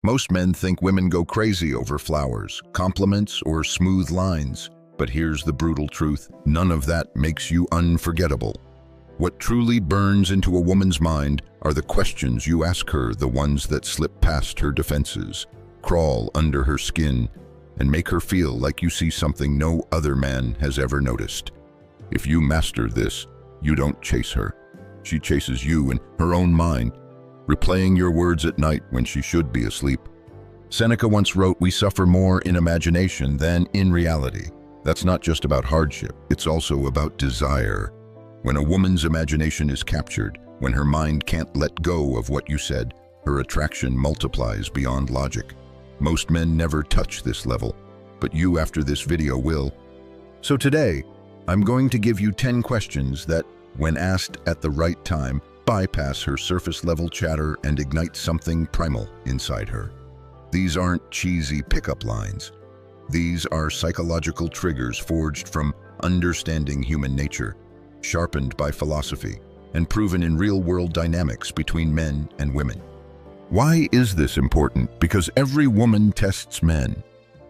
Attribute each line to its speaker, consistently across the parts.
Speaker 1: Most men think women go crazy over flowers, compliments, or smooth lines. But here's the brutal truth: none of that makes you unforgettable. What truly burns into a woman's mind are the questions you ask her, the ones that slip past her defenses, crawl under her skin, and make her feel like you see something no other man has ever noticed. If you master this, you don't chase her. She chases you in her own mind, replaying your words at night when she should be asleep. Seneca once wrote, "We suffer more in imagination than in reality." That's not just about hardship, it's also about desire. When a woman's imagination is captured, when her mind can't let go of what you said, her attraction multiplies beyond logic. Most men never touch this level, but you after this video will. So today, I'm going to give you 10 questions that, when asked at the right time, bypass her surface-level chatter and ignite something primal inside her. These aren't cheesy pickup lines. These are psychological triggers forged from understanding human nature, sharpened by philosophy, and proven in real-world dynamics between men and women. Why is this important? Because every woman tests men.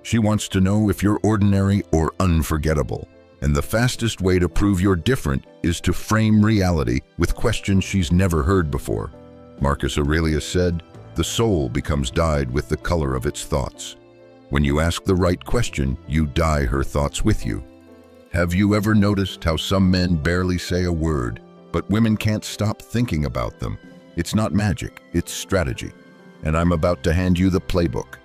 Speaker 1: She wants to know if you're ordinary or unforgettable. And the fastest way to prove you're different is to frame reality with questions she's never heard before. Marcus Aurelius said, "The soul becomes dyed with the color of its thoughts." When you ask the right question, you dye her thoughts with you. Have you ever noticed how some men barely say a word, but women can't stop thinking about them? It's not magic, it's strategy. And I'm about to hand you the playbook.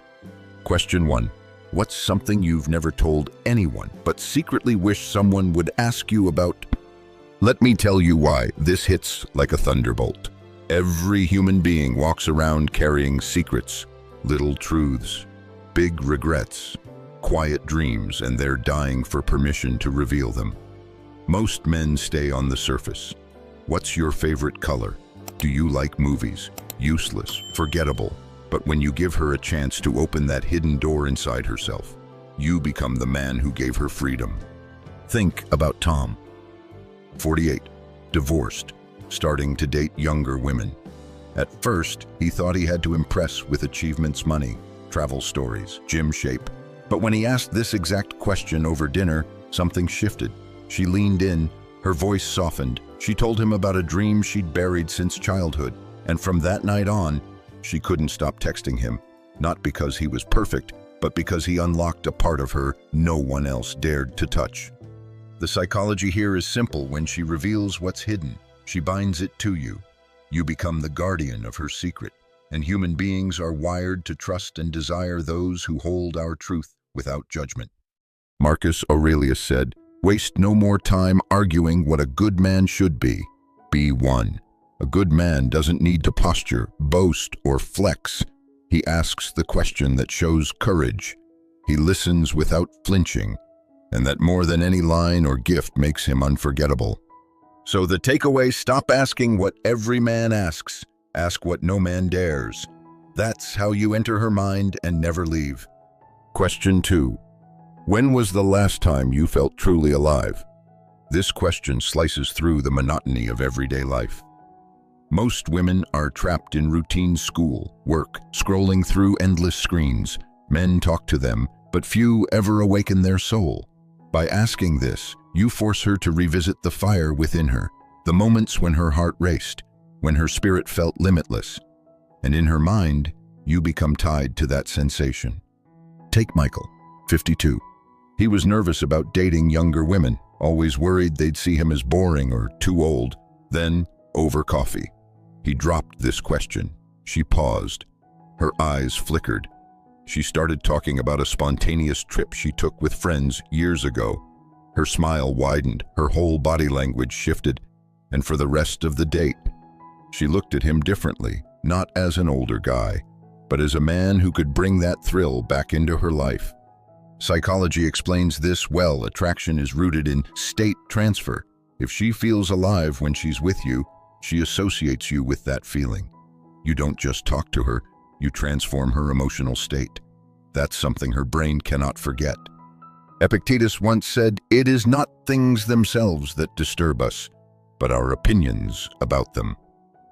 Speaker 1: Question 1. What's something you've never told anyone, but secretly wish someone would ask you about? Let me tell you why this hits like a thunderbolt. Every human being walks around carrying secrets, little truths, big regrets, quiet dreams, and they're dying for permission to reveal them. Most men stay on the surface. What's your favorite color? Do you like movies? Useless, forgettable. But when you give her a chance to open that hidden door inside herself, you become the man who gave her freedom. Think about Tom, 48, divorced, starting to date younger women. At first, he thought he had to impress with achievements, money, travel stories, gym shape. But when he asked this exact question over dinner, something shifted. She leaned in, her voice softened. She told him about a dream she'd buried since childhood. And from that night on, she couldn't stop texting him, not because he was perfect, but because he unlocked a part of her no one else dared to touch. The psychology here is simple. When she reveals what's hidden, she binds it to you. You become the guardian of her secret, and human beings are wired to trust and desire those who hold our truth without judgment. Marcus Aurelius said, "Waste no more time arguing what a good man should be. Be one." A good man doesn't need to posture, boast, or flex. He asks the question that shows courage. He listens without flinching, and that more than any line or gift makes him unforgettable. So the takeaway: stop asking what every man asks. Ask what no man dares. That's how you enter her mind and never leave. Question 2. When was the last time you felt truly alive? This question slices through the monotony of everyday life. Most women are trapped in routine: school, work, scrolling through endless screens. Men talk to them, but few ever awaken their soul. By asking this, you force her to revisit the fire within her, the moments when her heart raced, when her spirit felt limitless. And in her mind, you become tied to that sensation. Take Michael, 52. He was nervous about dating younger women, always worried they'd see him as boring or too old. Then, over coffee, he dropped this question. She paused. Her eyes flickered. She started talking about a spontaneous trip she took with friends years ago. Her smile widened, her whole body language shifted, and for the rest of the date, she looked at him differently, not as an older guy, but as a man who could bring that thrill back into her life. Psychology explains this well. Attraction is rooted in state transfer. If she feels alive when she's with you, she associates you with that feeling. You don't just talk to her, you transform her emotional state. That's something her brain cannot forget. Epictetus once said, "It is not things themselves that disturb us, but our opinions about them."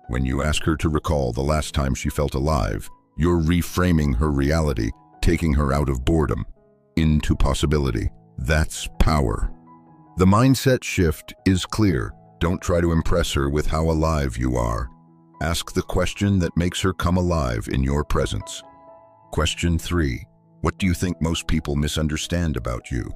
Speaker 1: When you ask her to recall the last time she felt alive, You're reframing her reality, taking her out of boredom into possibility. That's power. The mindset shift is clear. Don't try to impress her with how alive you are. Ask the question that makes her come alive in your presence. Question 3. What do you think most people misunderstand about you?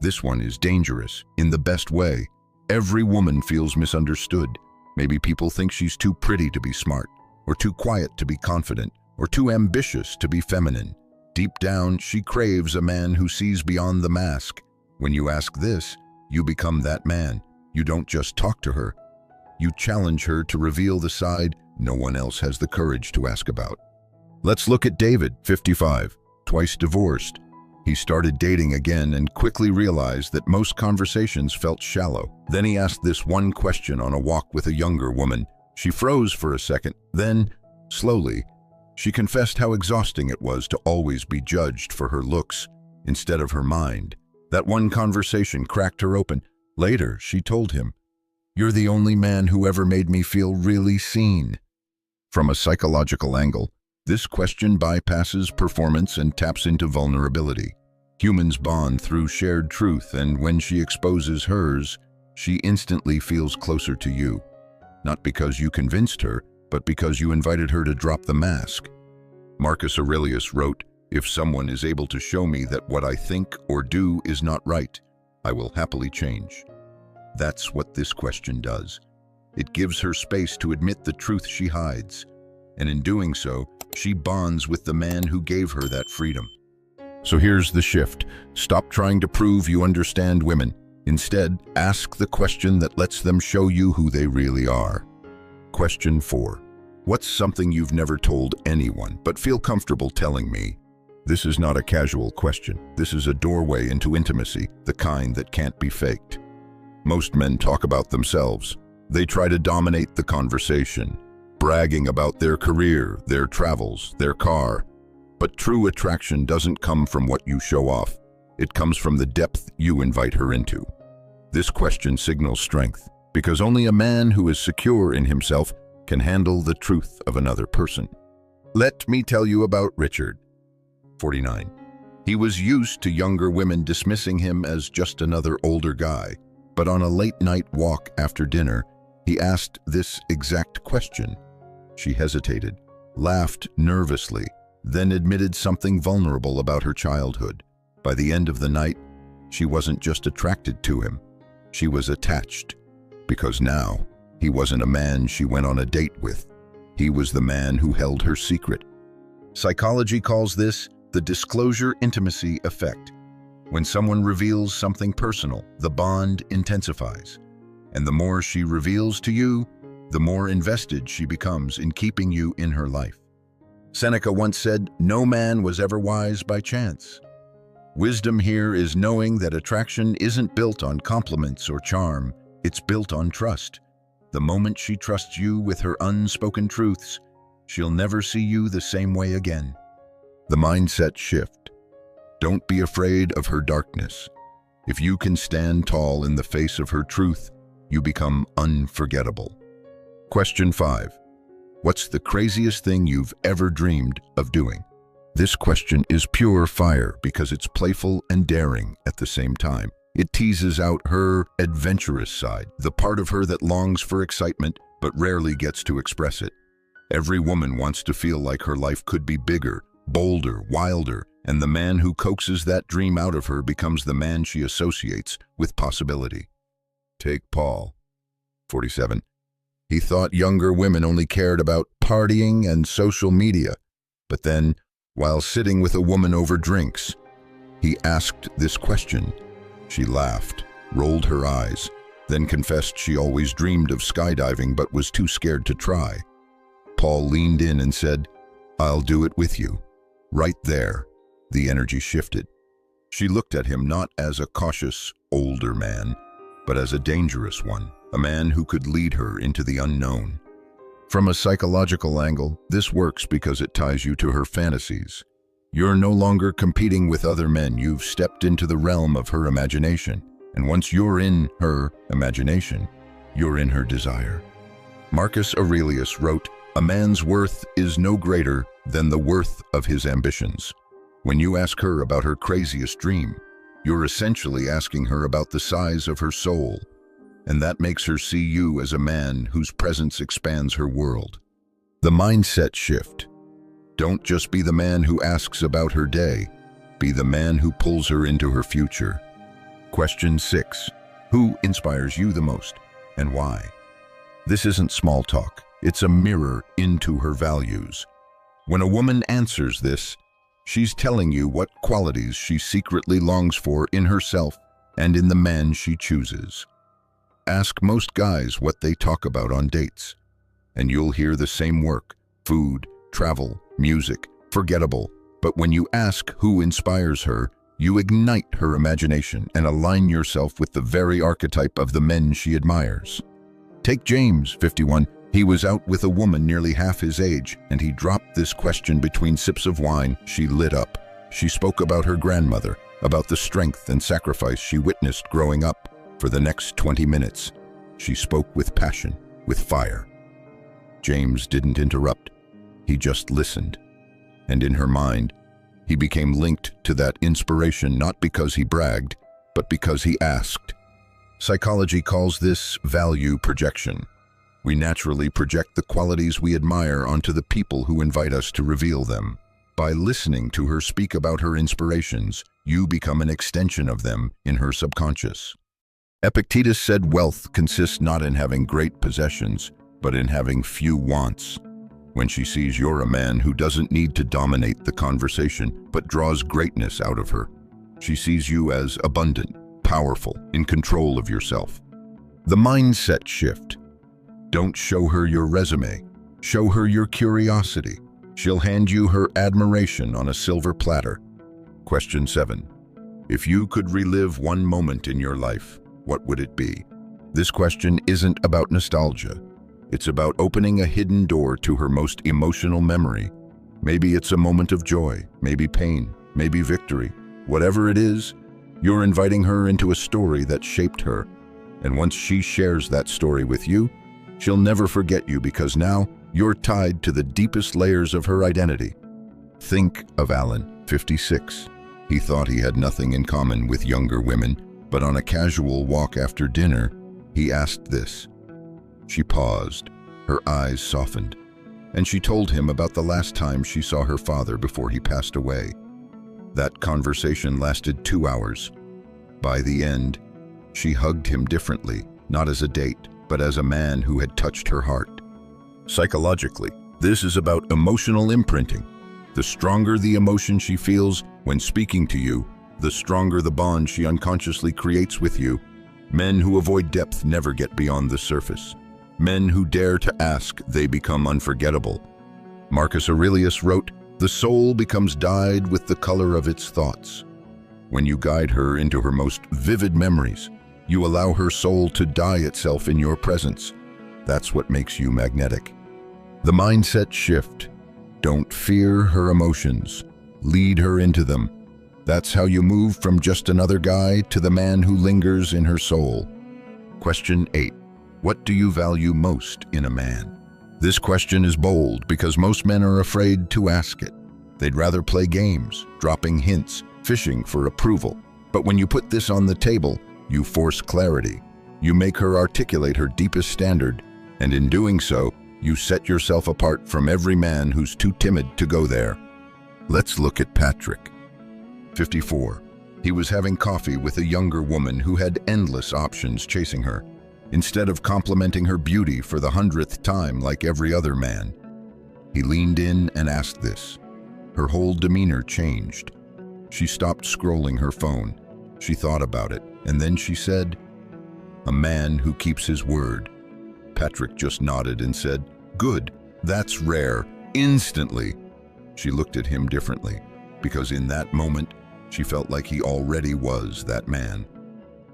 Speaker 1: This one is dangerous, in the best way. Every woman feels misunderstood. Maybe people think she's too pretty to be smart, or too quiet to be confident, or too ambitious to be feminine. Deep down, she craves a man who sees beyond the mask. When you ask this, you become that man. You don't just talk to her. You challenge her to reveal the side no one else has the courage to ask about. Let's look at David, 55, twice divorced. He started dating again and quickly realized that most conversations felt shallow. Then he asked this one question on a walk with a younger woman. She froze for a second. Then, slowly, she confessed how exhausting it was to always be judged for her looks instead of her mind. That one conversation cracked her open. Later, she told him, "You're the only man who ever made me feel really seen." From a psychological angle, this question bypasses performance and taps into vulnerability. Humans bond through shared truth, and when she exposes hers, she instantly feels closer to you. Not because you convinced her, but because you invited her to drop the mask. Marcus Aurelius wrote, "If someone is able to show me that what I think or do is not right, I will happily change." That's what this question does. It gives her space to admit the truth she hides, and in doing so, she bonds with the man who gave her that freedom. So here's the shift. Stop trying to prove you understand women. Instead, ask the question that lets them show you who they really are. Question 4. What's something you've never told anyone but feel comfortable telling me? This is not a casual question. This is a doorway into intimacy, the kind that can't be faked. Most men talk about themselves. They try to dominate the conversation, bragging about their career, their travels, their car. But true attraction doesn't come from what you show off. It comes from the depth you invite her into. This question signals strength, because only a man who is secure in himself can handle the truth of another person. Let me tell you about Richard, 49. He was used to younger women dismissing him as just another older guy, but on a late-night walk after dinner, he asked this exact question. She hesitated, laughed nervously, then admitted something vulnerable about her childhood. By the end of the night, she wasn't just attracted to him, she was attached, because now he wasn't a man she went on a date with. He was the man who held her secret. Psychology calls this the disclosure intimacy effect. When someone reveals something personal, the bond intensifies. And the more she reveals to you, the more invested she becomes in keeping you in her life. Seneca once said, "No man was ever wise by chance." Wisdom here is knowing that attraction isn't built on compliments or charm, it's built on trust. The moment she trusts you with her unspoken truths, she'll never see you the same way again. The mindset shift. Don't be afraid of her darkness. If you can stand tall in the face of her truth, you become unforgettable. Question 5. What's the craziest thing you've ever dreamed of doing? This question is pure fire because it's playful and daring at the same time. It teases out her adventurous side, the part of her that longs for excitement but rarely gets to express it. Every woman wants to feel like her life could be bigger, bolder, wilder, and the man who coaxes that dream out of her becomes the man she associates with possibility. Take Paul, 47. He thought younger women only cared about partying and social media, but then, while sitting with a woman over drinks, he asked this question. She laughed, rolled her eyes, then confessed she always dreamed of skydiving but was too scared to try. Paul leaned in and said, "I'll do it with you." Right there, the energy shifted. She looked at him not as a cautious, older man, but as a dangerous one, a man who could lead her into the unknown. From a psychological angle, this works because it ties you to her fantasies. You're no longer competing with other men, you've stepped into the realm of her imagination. And once you're in her imagination, you're in her desire. Marcus Aurelius wrote, A man's worth is no greater than the worth of his ambitions. When you ask her about her craziest dream, you're essentially asking her about the size of her soul, and that makes her see you as a man whose presence expands her world. The mindset shift. Don't just be the man who asks about her day, be the man who pulls her into her future. Question 6. Who inspires you the most, and why? This isn't small talk. It's a mirror into her values. When a woman answers this, she's telling you what qualities she secretly longs for in herself and in the man she chooses. Ask most guys what they talk about on dates, and you'll hear the same work: food, travel, music, forgettable. But when you ask who inspires her, you ignite her imagination and align yourself with the very archetype of the men she admires. Take James, 51. He was out with a woman nearly half his age, and he dropped this question between sips of wine. She lit up. She spoke about her grandmother, about the strength and sacrifice she witnessed growing up. For the next 20 minutes, she spoke with passion, with fire. James didn't interrupt. He just listened. And in her mind, he became linked to that inspiration not because he bragged, but because he asked. Psychology calls this value projection. We naturally project the qualities we admire onto the people who invite us to reveal them. By listening to her speak about her inspirations, you become an extension of them in her subconscious. Epictetus said wealth consists not in having great possessions, but in having few wants. When she sees you're a man who doesn't need to dominate the conversation, but draws greatness out of her, she sees you as abundant, powerful, in control of yourself. The mindset shift. Don't show her your resume. Show her your curiosity. She'll hand you her admiration on a silver platter. Question 7. If you could relive one moment in your life, what would it be? This question isn't about nostalgia. It's about opening a hidden door to her most emotional memory. Maybe it's a moment of joy, maybe pain, maybe victory. Whatever it is, you're inviting her into a story that shaped her. And once she shares that story with you, she'll never forget you because now you're tied to the deepest layers of her identity. Think of Alan, 56. He thought he had nothing in common with younger women, but on a casual walk after dinner, he asked this. She paused, her eyes softened, and she told him about the last time she saw her father before he passed away. That conversation lasted 2 hours. By the end, she hugged him differently, not as a date, but as a man who had touched her heart. Psychologically, this is about emotional imprinting. The stronger the emotion she feels when speaking to you, the stronger the bond she unconsciously creates with you. Men who avoid depth never get beyond the surface. Men who dare to ask, they become unforgettable. Marcus Aurelius wrote, "The soul becomes dyed with the color of its thoughts." When you guide her into her most vivid memories, you allow her soul to dye itself in your presence. That's what makes you magnetic. The mindset shift. Don't fear her emotions. Lead her into them. That's how you move from just another guy to the man who lingers in her soul. Question 8. What do you value most in a man? This question is bold because most men are afraid to ask it. They'd rather play games, dropping hints, fishing for approval. But when you put this on the table, you force clarity. You make her articulate her deepest standard, and in doing so, you set yourself apart from every man who's too timid to go there. Let's look at Patrick. 54. He was having coffee with a younger woman who had endless options chasing her. Instead of complimenting her beauty for the 100th time like every other man, he leaned in and asked this. Her whole demeanor changed. She stopped scrolling her phone. She thought about it, and then she said, "A man who keeps his word." Patrick just nodded and said, "Good, that's rare." Instantly, she looked at him differently, because in that moment, she felt like he already was that man.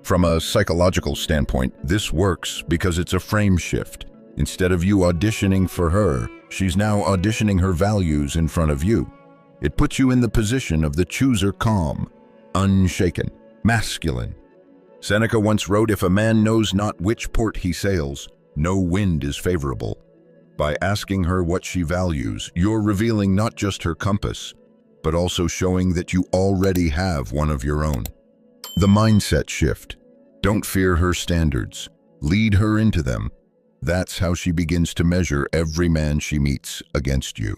Speaker 1: From a psychological standpoint, this works because it's a frame shift. Instead of you auditioning for her, she's now auditioning her values in front of you. It puts you in the position of the chooser, calm, unshaken, masculine. Seneca once wrote, "If a man knows not which port he sails, no wind is favorable." By asking her what she values, you're revealing not just her compass, but also showing that you already have one of your own. The mindset shift. Don't fear her standards. Lead her into them. That's how she begins to measure every man she meets against you.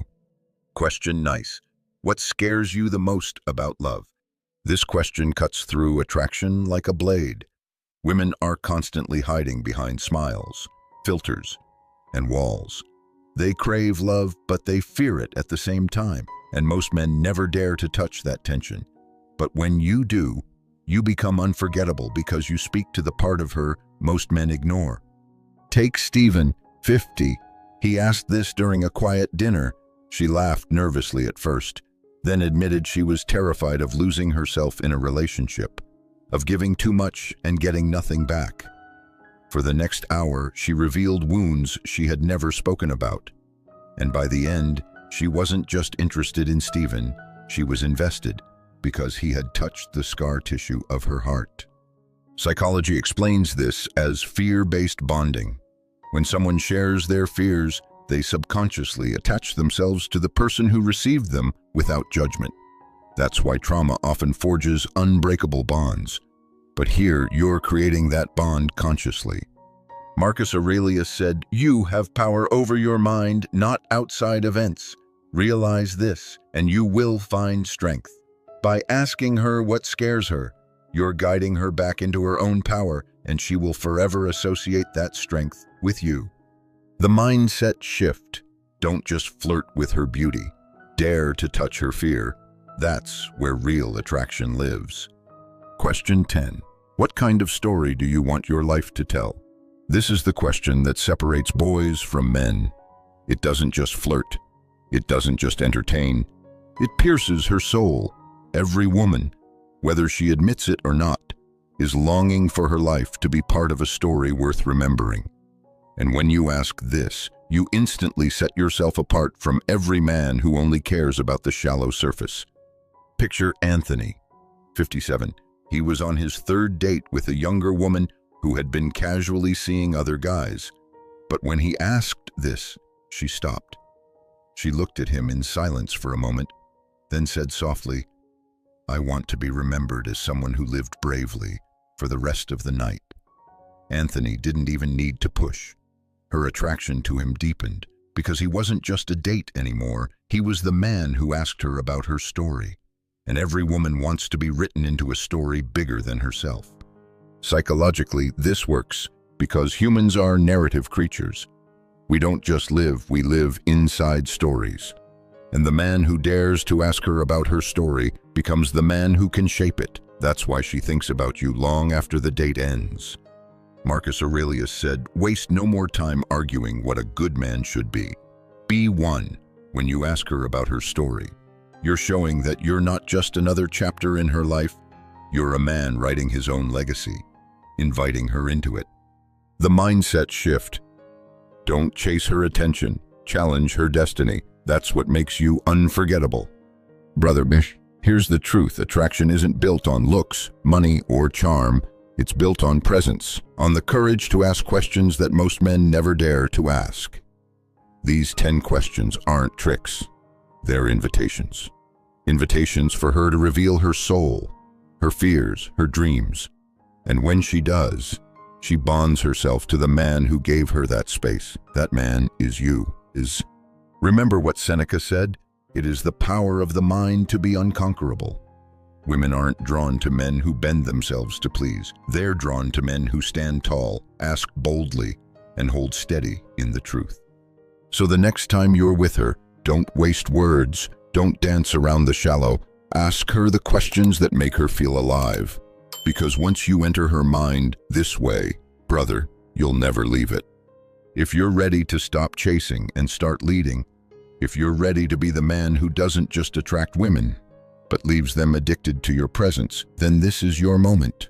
Speaker 1: Question nice. What scares you the most about love? This question cuts through attraction like a blade. Women are constantly hiding behind smiles, filters, and walls. They crave love, but they fear it at the same time, and most men never dare to touch that tension. But when you do, you become unforgettable because you speak to the part of her most men ignore. Take Stephen, 50. He asked this during a quiet dinner. She laughed nervously at first, then admitted she was terrified of losing herself in a relationship, of giving too much and getting nothing back. For the next hour, she revealed wounds she had never spoken about. And by the end, she wasn't just interested in Stephen, she was invested because he had touched the scar tissue of her heart. Psychology explains this as fear-based bonding. When someone shares their fears, they subconsciously attach themselves to the person who received them without judgment. That's why trauma often forges unbreakable bonds. But here, you're creating that bond consciously. Marcus Aurelius said, "You have power over your mind, not outside events. Realize this, and you will find strength." By asking her what scares her, you're guiding her back into her own power, and she will forever associate that strength with you. The mindset shift. Don't just flirt with her beauty. Dare to touch her fear. That's where real attraction lives. Question 10. What kind of story do you want your life to tell? This is the question that separates boys from men. It doesn't just flirt. It doesn't just entertain. It pierces her soul. Every woman, whether she admits it or not, is longing for her life to be part of a story worth remembering. And when you ask this, you instantly set yourself apart from every man who only cares about the shallow surface. Picture Anthony, 57. He was on his third date with a younger woman who had been casually seeing other guys. But when he asked this, she stopped. She looked at him in silence for a moment, then said softly, "I want to be remembered as someone who lived bravely for the rest of the night." Anthony didn't even need to push. Her attraction to him deepened because he wasn't just a date anymore. He was the man who asked her about her story. And every woman wants to be written into a story bigger than herself. Psychologically, this works because humans are narrative creatures. We don't just live, we live inside stories. And the man who dares to ask her about her story becomes the man who can shape it. That's why she thinks about you long after the date ends. Marcus Aurelius said, "Waste no more time arguing what a good man should be. Be one when you ask her about her story. You're showing that you're not just another chapter in her life, you're a man writing his own legacy, inviting her into it." The mindset shift. Don't chase her attention, challenge her destiny. That's what makes you unforgettable. Brother Bish, here's the truth. Attraction isn't built on looks, money, or charm. It's built on presence, on the courage to ask questions that most men never dare to ask. These 10 questions aren't tricks. They're invitations. Invitations for her to reveal her soul, her fears, her dreams. And when she does, she bonds herself to the man who gave her that space. That man is you. Remember what Seneca said? It is the power of the mind to be unconquerable. Women aren't drawn to men who bend themselves to please. They're drawn to men who stand tall, ask boldly, and hold steady in the truth. So the next time you're with her, don't waste words. Don't dance around the shallow. Ask her the questions that make her feel alive. Because once you enter her mind this way, brother, you'll never leave it. If you're ready to stop chasing and start leading, if you're ready to be the man who doesn't just attract women, but leaves them addicted to your presence, then this is your moment.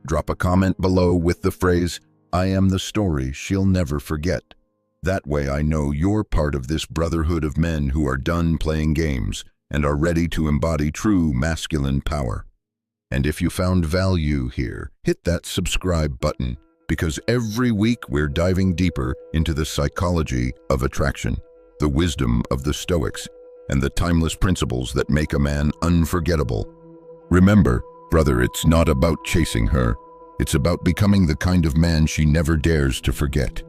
Speaker 1: Drop a comment below with the phrase, "I am the story she'll never forget." That way I know you're part of this brotherhood of men who are done playing games and are ready to embody true masculine power. And if you found value here, hit that subscribe button because every week we're diving deeper into the psychology of attraction, the wisdom of the Stoics, and the timeless principles that make a man unforgettable. Remember, brother, it's not about chasing her. It's about becoming the kind of man she never dares to forget.